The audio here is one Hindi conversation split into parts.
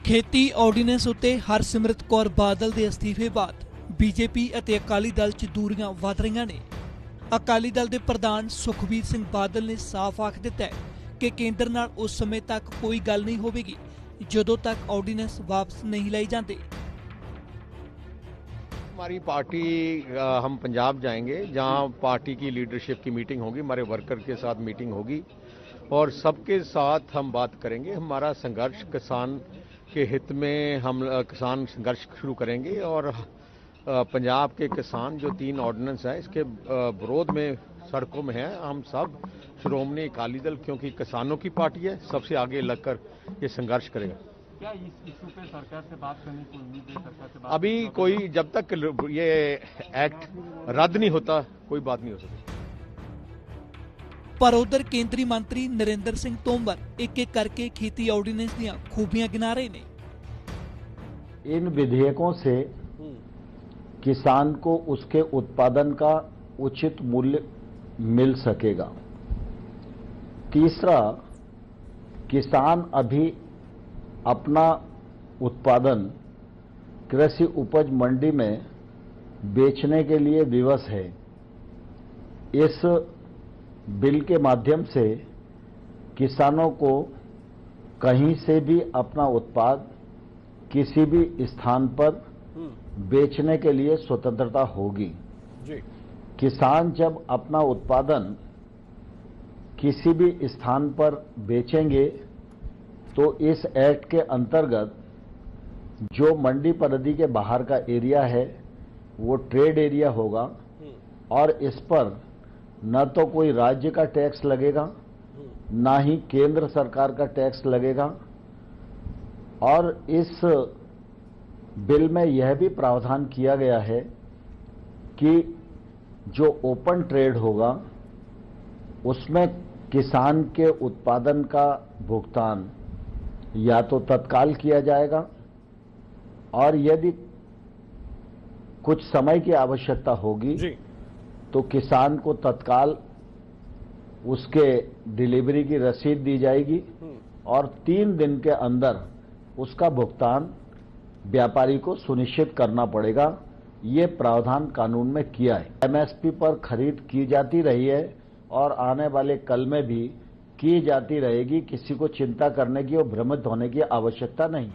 खेती ਆਰਡੀਨੈਂਸ ਉੱਤੇ ਹਰਸਿਮਰਤ ਕੌਰ ਬਾਦਲ ਦੇ ਅਸਤੀਫੇ ਬਾਅਦ ਬੀਜੇਪੀ ਅਤੇ ਅਕਾਲੀ ਦਲ 'ਚ ਦੂਰੀਆਂ ਵਧ ਰਹੀਆਂ ਨੇ। ਅਕਾਲੀ ਦਲ ਦੇ ਪ੍ਰਧਾਨ ਸੁਖਬੀਰ ਸਿੰਘ ਬਾਦਲ ਨੇ ਸਾਫ਼ ਆਖ ਦਿੱਤਾ ਹੈ ਕਿ ਕੇਂਦਰ ਨਾਲ ਉਸ ਸਮੇਂ ਤੱਕ ਕੋਈ ਗੱਲ ਨਹੀਂ ਹੋਵੇਗੀ ਜਦੋਂ तक ऑर्डिनेंस वापस नहीं लाई जाते। हमारी पार्टी हम पंजाब जाएंगे जहां पार्टी की लीडरशिप की मीटिंग होगी, हमारे वर्कर के साथ मीटिंग होगी और सबके साथ हम बात करेंगे। हमारा संघर्ष किसान के हित में, हम किसान संघर्ष शुरू करेंगे और पंजाब के किसान जो 3 ऑर्डिनेंस है इसके विरोध में सड़कों में है। हम सब श्रोमणी अकाली दल, क्योंकि किसानों की पार्टी है, सबसे आगे लगकर ये संघर्ष करेगा। क्या इस इशू पे सरकार से बात करने की उम्मीद है? सरकार से बात अभी कोई, जब तक ये एक्ट रद्द नहीं होता कोई बात नहीं हो सकती। पर उधर केंद्रीय मंत्री नरेंद्र सिंह तोमर एक एक करके खेती ऑर्डिनेंस दी खूबियां गिना रहे ने। इन विधेयकों से किसान को उसके उत्पादन का उचित मूल्य मिल सकेगा। तीसरा, किसान अभी अपना उत्पादन कृषि उपज मंडी में बेचने के लिए विवश है। इस बिल के माध्यम से किसानों को कहीं से भी अपना उत्पाद किसी भी स्थान पर बेचने के लिए स्वतंत्रता होगी। किसान जब अपना उत्पादन किसी भी स्थान पर बेचेंगे तो इस एक्ट के अंतर्गत जो मंडी परिधि के बाहर का एरिया है वो ट्रेड एरिया होगा और इस पर न तो कोई राज्य का टैक्स लगेगा, ना ही केंद्र सरकार का टैक्स लगेगा। और इस बिल में यह भी प्रावधान किया गया है कि जो ओपन ट्रेड होगा उसमें किसान के उत्पादन का भुगतान या तो तत्काल किया जाएगा और यदि कुछ समय की आवश्यकता होगी तो किसान को तत्काल उसके डिलीवरी की रसीद दी जाएगी और 3 दिन के अंदर उसका भुगतान व्यापारी को सुनिश्चित करना पड़ेगा। ये प्रावधान कानून में किया है। एमएसपी पर खरीद की जाती रही है और आने वाले कल में भी की जाती रहेगी। किसी को चिंता करने की और भ्रमित होने की आवश्यकता नहीं।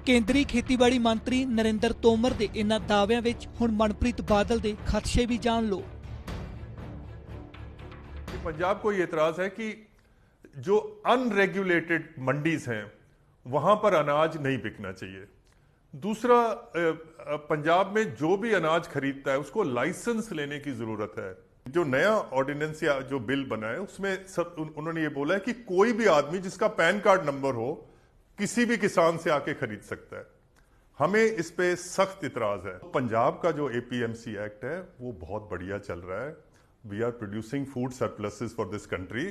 केंद्रीय खेतीबाड़ी मंत्री नरेंद्र तोमर दे इन्हां दाविਆਂ ਵਿੱਚ ਹੁਣ ਮਨਪ੍ਰੀਤ ਬਾਦਲ ਦੇ ਖਦਸ਼ੇ भी जान लो। पंजाब को ये एतराज है कि जो अनरेगुलेटेड मंडीज हैं वहां पर अनाज नहीं बिकना चाहिए। दूसरा, पंजाब में जो भी अनाज खरीदता है उसको लाइसेंस लेने की जरूरत है। जो नया ऑर्डिनेंस या जो बिल बना है उसमें सब उन्होंने ये बोला है कि कोई भी आदमी जिसका पैन कार्ड नंबर हो किसी भी किसान से आके खरीद सकता है। हमें इस पे सख्त इतराज है। पंजाब का जो APMC एक्ट है वो बहुत बढ़िया चल रहा है। We are producing food surpluses for this country.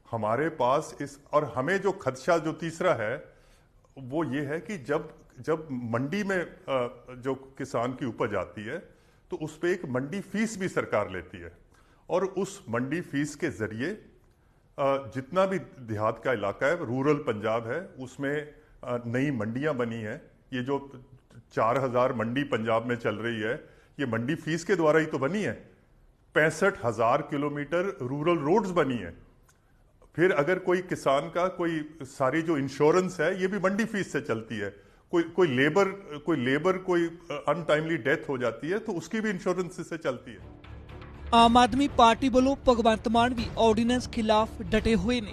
हमारे पास इस, और हमें जो खदशा जो तीसरा है वो ये है कि जब मंडी में जो किसान की उपज आती है तो उस पर एक मंडी फीस भी सरकार लेती है और उस मंडी फीस के जरिए जितना भी देहात का इलाका है, रूरल पंजाब है, उसमें नई मंडियां बनी हैं। ये जो 4000 मंडी पंजाब में चल रही है ये मंडी फीस के द्वारा ही तो बनी है। 65,000 किलोमीटर रूरल रोड्स बनी है। फिर अगर कोई किसान का कोई सारी जो इंश्योरेंस है ये भी मंडी फीस से चलती है। कोई लेबर कोई अनटाइमली डेथ हो जाती है तो उसकी भी इंश्योरेंस से चलती है। आम आदमी पार्टी वालों भगवंत मान भी ऑर्डिनेंस खिलाफ डटे हुए ने।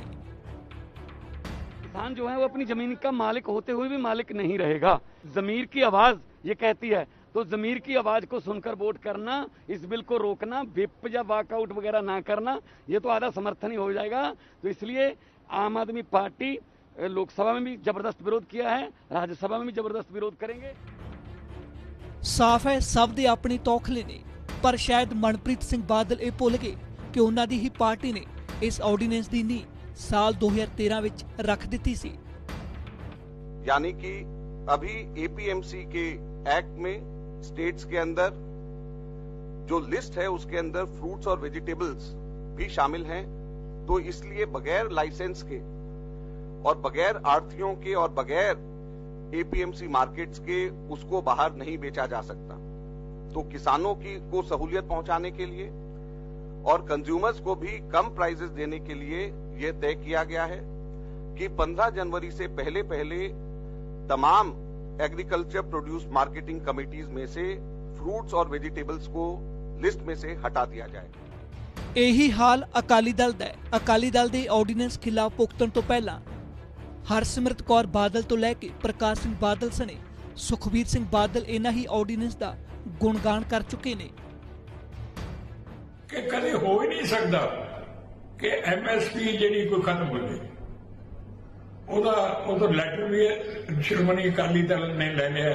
किसान जो है वो अपनी जमीन का मालिक होते हुए भी मालिक नहीं रहेगा। जमीर की आवाज ये कहती है तो जमीर की आवाज को सुनकर वोट करना, इस बिल को रोकना, विप या वॉकआउट वगैरह ना करना, ये तो आधा समर्थन ही हो जाएगा। तो इसलिए आम आदमी पार्टी लोकसभा में भी जबरदस्त विरोध किया है, राज्यसभा में भी जबरदस्त विरोध करेंगे। साफ है सब दे अपनी तौखले ने, पर शायद मनप्रीत सिंह बादल ये भुल गए कि उन्हां दी ही पार्टी ने इस ऑर्डिनेंस दी नींह साल 2013 विच रख दी सी। यानी कि अभी APMC के एक्ट में स्टेट्स के अंदर जो लिस्ट है उसके अंदर फ्रूट्स और वेजिटेबल्स भी शामिल हैं। तो इसलिए बगैर लाइसेंस के और बगैर आढ़तियों के और बगैर एपीएमसी मार्केट्स के उसको बाहर नहीं बेचा जा सकता। तो किसानों को सहूलियत पहुंचाने के लिए और कंज्यूमर्स को भी कम प्राइसेस देने के लिए यह तय किया गया है कि 15 जनवरी से पहले तमाम एग्रीकल्चर प्रोड्यूस मार्केटिंग कमिटीज में से फ्रूट्स और वेजिटेबल्स को लिस्ट में से हटा दिया जाए। ਇਹੀ ਹਾਲ ਅਕਾਲੀ ਦਲ ਦਾ ਹੈ। ਅਕਾਲੀ ਦਲ ਦੇ ਆਰਡੀਨੈਂਸ ਖਿਲਾਫ ਭੁਗਤਣ ਤੋਂ ਪਹਿਲਾਂ ਹਰਸਿਮਰਤ ਕੌਰ ਬਾਦਲ ਤੋਂ ਲੈ ਕੇ ਪ੍ਰਕਾਸ਼ ਸਿੰਘ ਬਾਦਲ ਸਣੇ ਸੁਖਬੀਰ ਸਿੰਘ ਬਾਦਲ ਇਹਨਾਂ ਹੀ ਆਰਡੀਨੈਂਸ ਦਾ ਗੁਣਗਾਨ ਕਰ ਚੁੱਕੇ ਨੇ ਕਿ ਕਦੇ ਹੋ ਹੀ ਨਹੀਂ ਸਕਦਾ ਕਿ ਐਮਐਸਪੀ ਜਿਹੜੀ ਕੋਈ ਖਤਮ ਹੋ ਜਾਏ। ਉਹਦਾ ਲੈਟਰ ਵੀ ਸ਼੍ਰੋਮਣੀ ਅਕਾਲੀ ਦਲ ਨੇ ਲੈ ਲਿਆ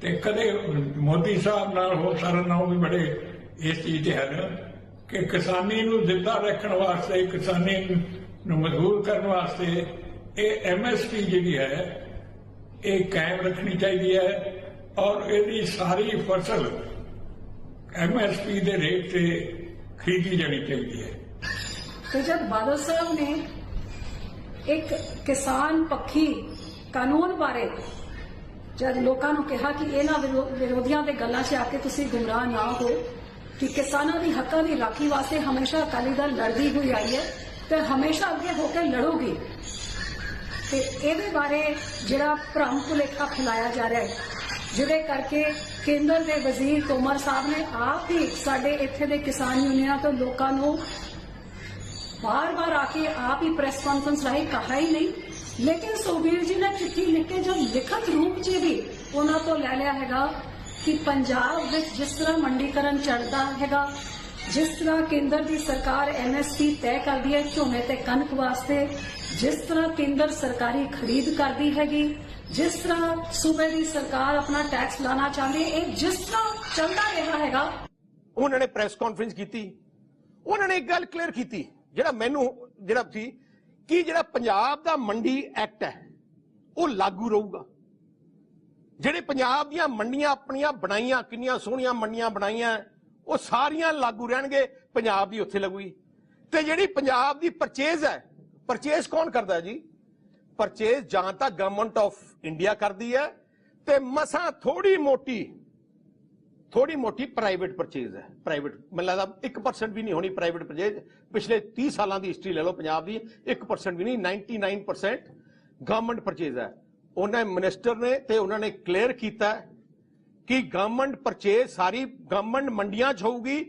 ਤੇ ਕਦੇ ਮੋਦੀ ਸਾਹਿਬ ਨਾਲ ਹੋ ਸਾਰਾ ਨਾਮ ਵੀ ਬੜੇ ਇਸ ਚੀਜ਼ ਤੇ ਹਨ ਕਿ ਕਿਸਾਨੀ ਨੂੰ ਜ਼ਿੰਦਾ ਰੱਖਣ ਵਾਸਤੇ, ਕਿਸਾਨੀ ਨੂੰ ਮਜ਼ਬੂਤ ਕਰਨ ਵਾਸਤੇ ਇਹ ਐਮਐਸਪੀ ਜਿਹੜੀ ਹੈ ਇਹ ਕਾਇਮ ਰੱਖਣੀ ਚਾਹੀਦੀ ਹੈ ਔਰ ਇਹਦੀ ਸਾਰੀ ਫਸਲ एमएसपी के रेट से खरीदी जानी चाहिए। तो जब बादल साहब ने एक किसान पक्षी कानून बारे जब लोगों को कहा कि इन्होंने विरोधियों के गलों से आके तुसी गुमराह ना हो कि किसानों की हकों की राखी वास्ते हमेशा अकाली दल लड़ती हुई आई है तो हमेशा अगे होकर लड़ूगी। तो ये बारे जिहड़ा भ्रम भुलेखा फैलाया जा रहा है जिहदे करके केंद्र के वजीर तोमर साहब ने आप ही साडे इत्थे दे किसान यूनियन तो लोगों को बार बार आके आप ही प्रेस कॉन्फ्रेंस राही कहा ही नहीं, लेकिन सुखबीर जी ने चिट्ठी लिख के जब लिखत रूप च भी उन्होंने तो ले लिया हैगा कि पंजाब विच जिस तरह मंडीकरण चलता हैगा, जिस तरह केंद्र की सरकार एमएसपी तय कर दी है झोने ते कणक वास्ते, जिस तरह केंद्र सरकारी खरीद करती हैगी, जिस तरह सूबे की सरकार अपना टैक्स लाना चाहती है, एक जिस तरह चलता रहा हैगा। उन्होंने प्रेस कॉन्फ्रेंस की, उन्होंने एक गल क्लीयर की जिहड़ा मैनू जिहड़ा सी कि जिहड़ा पंजाब दा मंडी एक्ट है वो लागू रहूगा। जिहड़े पंजाब दियां मंडियां अपनियां बनाईयां, किन्नियां सोहणियां मंडियां बनाईयां वो सारियां लागू रहणगे, पंजाब दी उत्थे लगूगी। ते जिहड़ी पंजाब दी परचेज है, परचेज कौन करदा जी? परचेज जां तां गवर्नमेंट ऑफ इंडिया करदी है ते मसां थोड़ी मोटी प्राइवेट परचेज है। प्राइवेट मैं लगता 1% भी नहीं होनी प्राइवेट परचेज। पिछले 30 साल की हिस्ट्री ले लो पंजाब की, 1% भी नहीं, 99% गवर्नमेंट परचेज है। उन्हें मिनिस्टर ने ते उन्होंने क्लीयर किया कि गवर्नमेंट परचेज सारी गवर्नमेंट मंडियां च होगी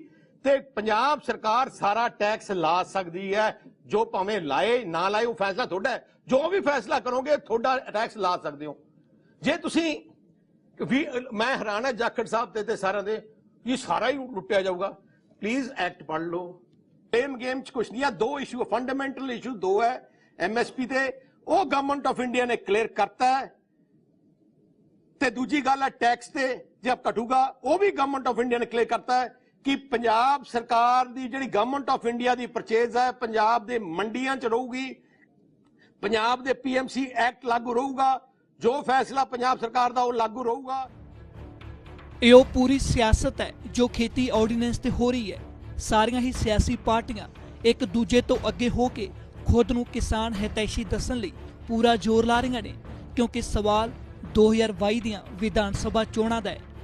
ते पंजाब सरकार सारा टैक्स ला सकती है। जो भावें लाए ना लाए वो फैसला थोड़ा है, जो भी फैसला करोगे थोड़ा टैक्स ला सकते हो। जे तुसी मैं हैरान है जाखड़ साहब ते सारा दे ये सारा ही लुटिया जाऊगा। प्लीज एक्ट पढ़ लो। गेम च कुछ नहीं है। दो इशू फंडामेंटल इशू दो है एमएसपी ते वो गवर्नमेंट ऑफ इंडिया ने क्लियर करता है ते दूजी गल है टैक्स ते जब घटूगा वो भी गवर्नमेंट ऑफ इंडिया ने क्लियर करता है कि पंजाब सरकार दी जिहड़ी government of India the purchase है पंजाब दे मंडियां च रहूगी, पंजाब दे पीएमसी एक्ट लागू रहूगा, जो फैसला पंजाब सरकार दा वो लागू रहूगा। ਇਹ पूरी सियासत है जो खेती ऑर्डीनेंस ते हो रही है। सारियां ही सियासी पार्टियां एक दूजे तो अगे हो के खुद नूं किसान हितैषी दस्सण लई पूरा जोर ला रहीआं ने, क्योंकि सवाल 2022 दीआं विधान सभा चोणां दा है।